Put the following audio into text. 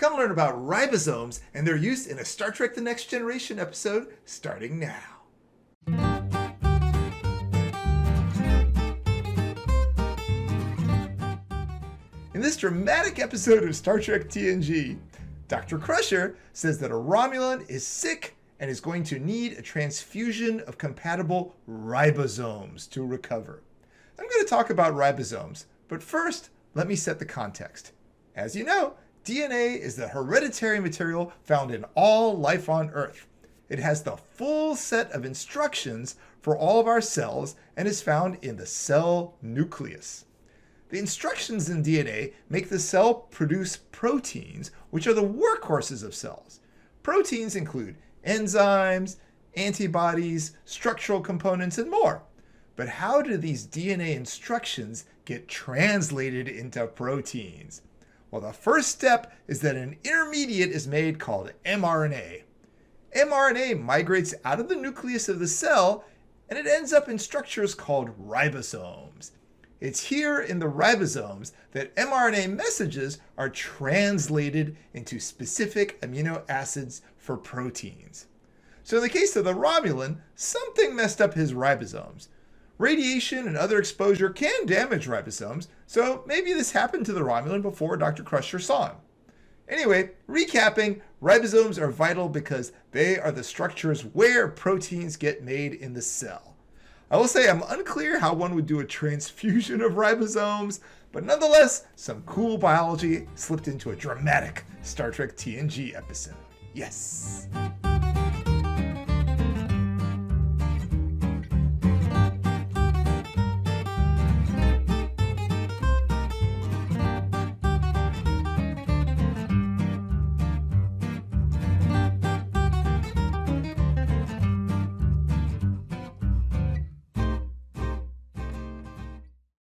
Come learn about ribosomes and their use in a Star Trek The Next Generation episode starting now. In this dramatic episode of Star Trek TNG, Dr. Crusher says that a Romulan is sick and is going to need a transfusion of compatible ribosomes to recover. I'm going to talk about ribosomes, but first, let me set the context. As you know, DNA is the hereditary material found in all life on Earth. It has the full set of instructions for all of our cells and is found in the cell nucleus. The instructions in DNA make the cell produce proteins, which are the workhorses of cells. Proteins include enzymes, antibodies, structural components, and more. But how do these DNA instructions get translated into proteins? Well, the first step is that an intermediate is made called mRNA. mRNA migrates out of the nucleus of the cell and it ends up in structures called ribosomes. It's here in the ribosomes that mRNA messages are translated into specific amino acids for proteins. So in the case of the Romulan, something messed up his ribosomes. Radiation and other exposure can damage ribosomes, so maybe this happened to the Romulan before Dr. Crusher saw him. Anyway, recapping, ribosomes are vital because they are the structures where proteins get made in the cell. I will say I'm unclear how one would do a transfusion of ribosomes, but nonetheless, some cool biology slipped into a dramatic Star Trek TNG episode. Yes!